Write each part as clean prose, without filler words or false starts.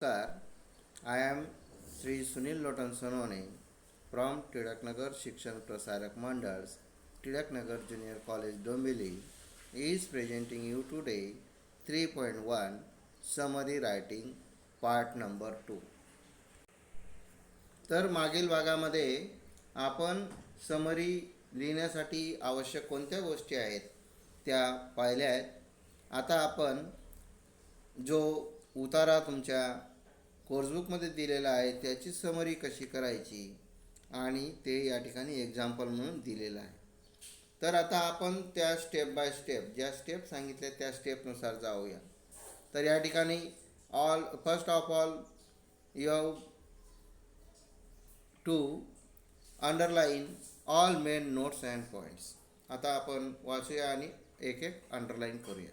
Namaskar. I am Sri Sunil Lotan Sonone from Tidaknagar Shikshan Prasarak Mandals, Tidaknagar Junior College Dombili is presenting you today 3.1 Summary Writing Part Number 2. तर मागील भागामध्ये आपण summary लिहिण्यासाठी आवश्यक कोणत्या गोष्टी आहेत त्या पाहिल्या आहेत. आता आपण जो उतारा तुमच्या कोर्सबुकमध्ये दिलेला आहे त्याची समरी कशी करायची आणि ते या ठिकाणी एक्झाम्पल म्हणून दिलेलं आहे. तर आता आपण त्या स्टेप बाय स्टेप ज्या स्टेप सांगितल्या त्या स्टेपनुसार जाऊया. तर या ठिकाणी first of all you have to underline all main notes and points. आता आपण वाचूया आणि एक एक अंडरलाईन करूया.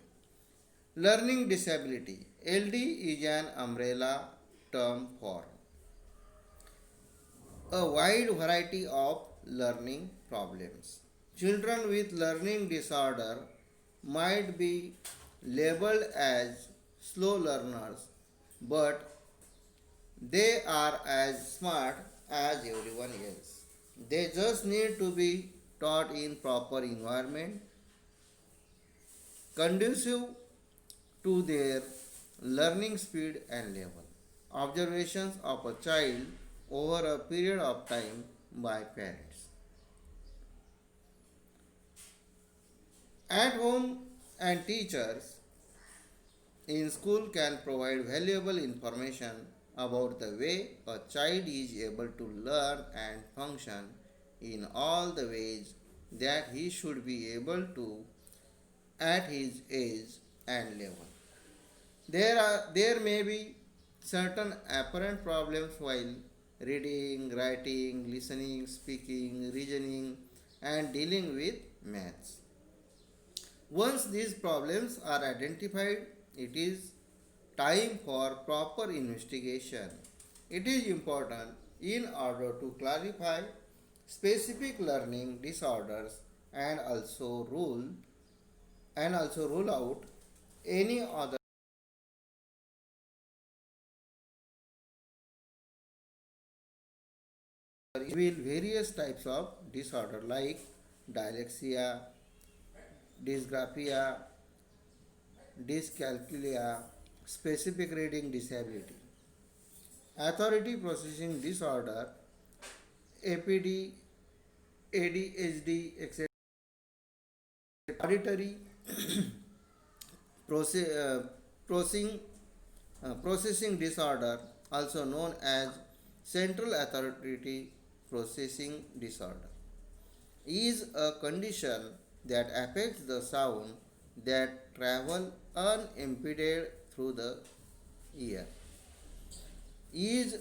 Learning disability. LD is an umbrella term for a wide variety of learning problems. Children with learning disorder might be labeled as slow learners, but they are as smart as everyone else. They just need to be taught in proper environment conducive to their learning speed and level. Observations of a child over a period of time by parents. At home and teachers in school can provide valuable information about the way a child is able to learn and function in all the ways that he should be able to at his age and level. There may be certain apparent problems while reading, writing, listening, speaking, reasoning, and dealing with maths. Once these problems are identified, it is time for proper investigation. It is important in order to clarify specific learning disorders and also rule out any other will various types of disorder like dyslexia, dysgraphia, dyscalculia, specific reading disability, authority processing disorder, APD, ADHD, etc. Auditory processing, processing disorder, also known as central authority processing disorder, is a condition that affects the sound that travel unimpeded through the ear, is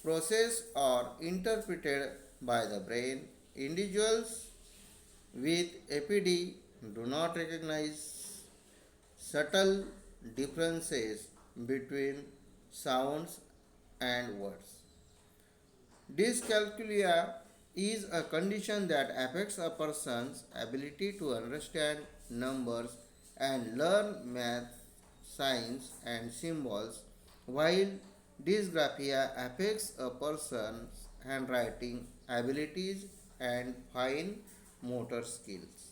processed or interpreted by the brain. Individuals with APD do not recognize subtle differences between sounds and words. Dyscalculia is a condition that affects a person's ability to understand numbers and learn math, signs, and symbols, while dysgraphia affects a person's handwriting abilities and fine motor skills.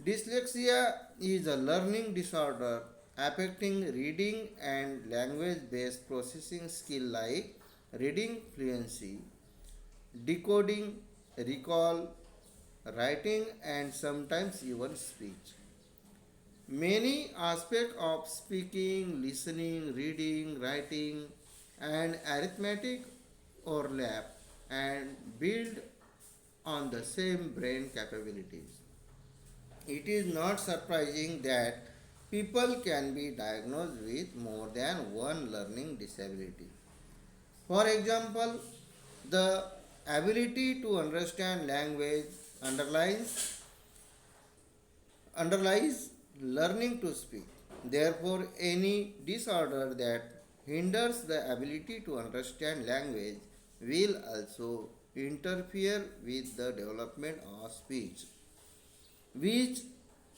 Dyslexia is a learning disorder affecting reading and language based processing skill like reading fluency, decoding, recall, writing, and sometimes even speech. Many aspects of speaking, listening, reading, writing, and arithmetic overlap and build on the same brain capabilities. It is not surprising that people can be diagnosed with more than one learning disability. For example, the ability to understand language underlies learning to speak. Therefore, any disorder that hinders the ability to understand language will also interfere with the development of speech, which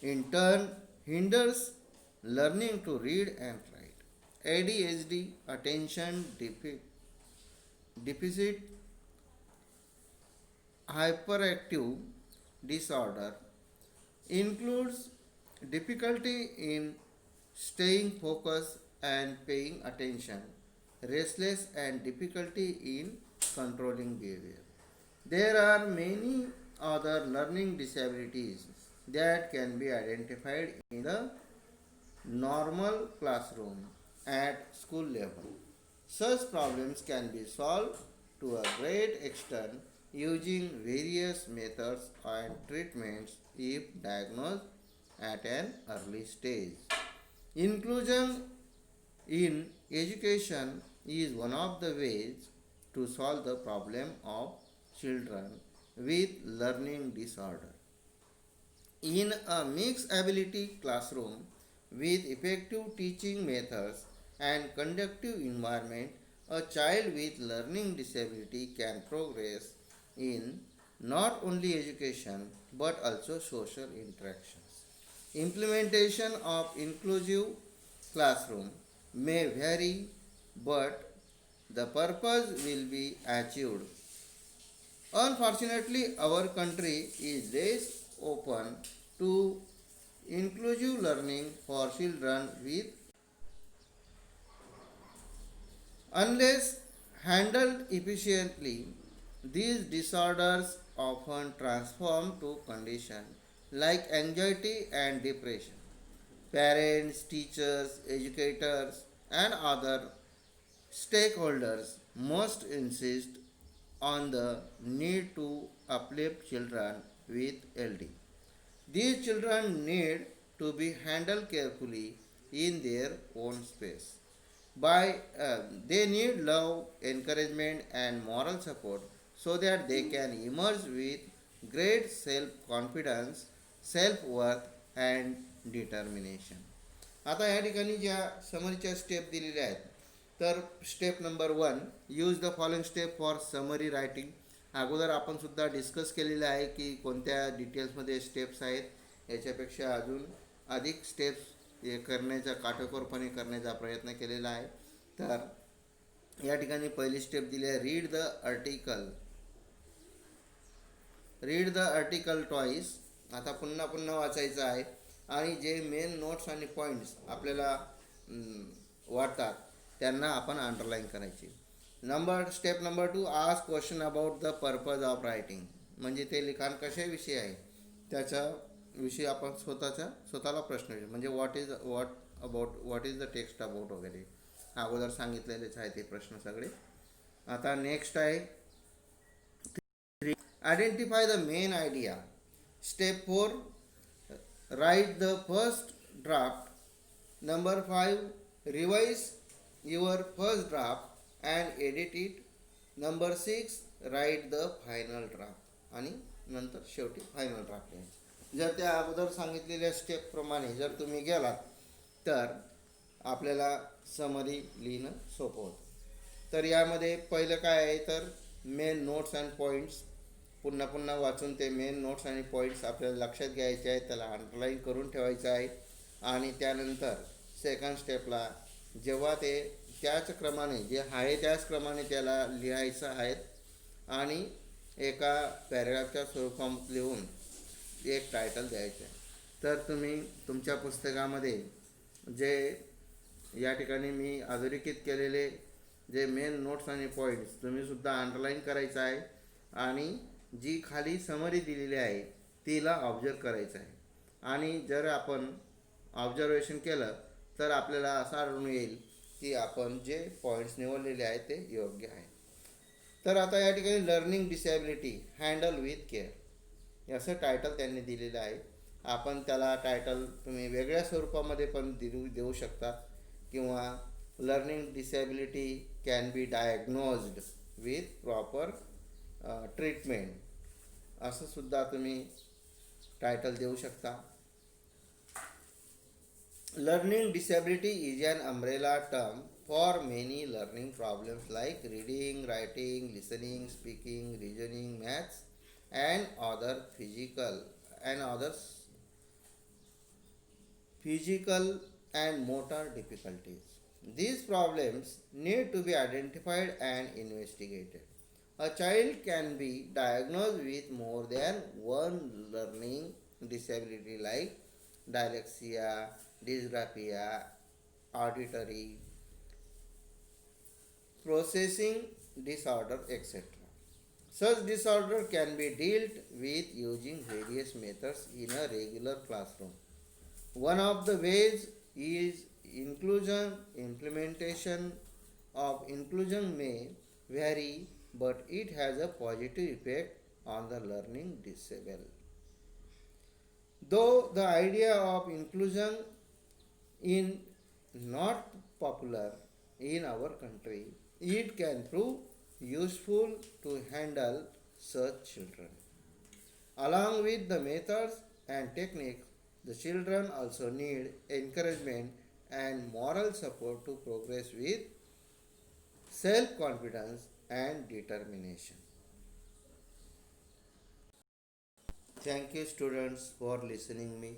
in turn hinders learning to read and write. ADHD, attention deficit hyperactive disorder, includes difficulty in staying focused and paying attention, restless and difficulty in controlling behavior. There are many other learning disabilities that can be identified in the normal classroom at school level. Such problems can be solved to a great extent using various methods and treatments if diagnosed at an early stage. Inclusion in education is one of the ways to solve the problem of children with learning disorder. In a mixed ability classroom with effective teaching methods and conducive environment, a child with learning disability can progress in not only education but also social interactions. Implementation of inclusive classroom may vary, but the purpose will be achieved. Unfortunately, our country is less open to inclusive learning for children with unless handled efficiently. These disorders often transform to conditions like anxiety and depression. Parents, teachers, educators, and other stakeholders must insist on the need to uplift children with LD. These children need to be handled carefully in their own space. They need love, encouragement, and moral support so that they can emerge with great self confidence, self worth, and determination. आता या ठिकाणी ज्या समरीच्या step दिलेल्या आहेत तर step number 1 use the following step for summary writing. अगोदर आपण सुद्धा डिस्कस केलेलं आहे की कोणत्या डिटेल्समध्ये स्टेप्स आहेत, याच्यापेक्षा अजून अधिक स्टेप्स हे करण्याचा काटेकोरपणे करण्याचा प्रयत्न केलेला आहे. तर या ठिकाणी पहिली स्टेप दिली आहे रीड द आर्टिकल टॉईस. आता पुन्हा पुन्हा वाचायचं आहे आणि जे मेन नोट्स आणि पॉईंट्स आपल्याला वाटतात त्यांना आपण अंडरलाईन करायचे. Step number 2 ask question about the purpose of writing. म्हणजे ते लिखाण कशाविषयी आहे त्याच्याविषयी आपण स्वतःला प्रश्न विचार, म्हणजे what is the text about वगैरे अगोदर सांगितलेलेच आहे ते प्रश्न सगळे. आता नेक्स्ट आहे identify the main idea. Step 4 write the first draft. Number 5 revise your first draft and edit it. Number 6 write the final draft. आणि नंतर शेवटी फायनल ड्राफ्ट लिहायचं. जर त्या अगोदर सांगितलेल्या स्टेपप्रमाणे जर तुम्ही गेलात तर आपल्याला समरी लिहिणं सोपं होतं. तर यामध्ये पहिलं काय आहे तर मेन नोट्स अँड पॉईंट्स. पुन्हा पुन्हा वाचून ते मेन नोट्स आणि पॉईंट्स आपल्याला लक्षात घ्यायचे आहेत, त्याला अंडरलाईन करून ठेवायचं आहे. आणि त्यानंतर सेकंड स्टेपला जेव्हा ते त्याच क्रमाने जे आहे त्याच क्रमाने त्याला लिहायचं आहे आणि एका पॅरेग्राफच्या स्वरूपात लिहून एक टायटल द्यायचं आहे. तर तुम्ही तुमच्या पुस्तकामध्ये जे या ठिकाणी मी अधोरेखित केलेले जे मेन नोट्स आणि पॉईंट्स तुम्हीसुद्धा अंडरलाईन करायचं आहे आणि जी खाली समरी दिलेली आहे तिला ऑब्झर्व करायचं आहे. आणि जर आपण ऑब्झर्वेशन केलं तर आपल्याला असं आढळून येईल की आपण जे पॉईंट्स निवडलेले आहेत ते योग्य आहे. तर आता या ठिकाणी learning disability handle with care असं टायटल त्यांनी दिलेलं आहे. आपण त्याला टायटल तुम्ही वेगळ्या स्वरूपामध्ये पण देऊ शकता किंवा learning disability can be diagnosed with proper treatment असं सुद्धा तुम्ही टायटल देऊ शकता. Learning disability is an umbrella term for many learning problems like reading, writing, listening, speaking, reasoning, maths and other physical and motor difficulties. These problems need to be identified and investigated. A child can be diagnosed with more than one learning disability like dyslexia, dysgraphia, auditory, processing disorder, etc. Such disorder can be dealt with using various methods in a regular classroom. One of the ways is inclusion. Implementation of inclusion may vary, but it has a positive effect on the learning disabled. Though the idea of inclusion is not popular in our country, it can prove useful to handle such children. Along with the methods and techniques, the children also need encouragement and moral support to progress with self confidence and determination. Thank you, students, for listening me.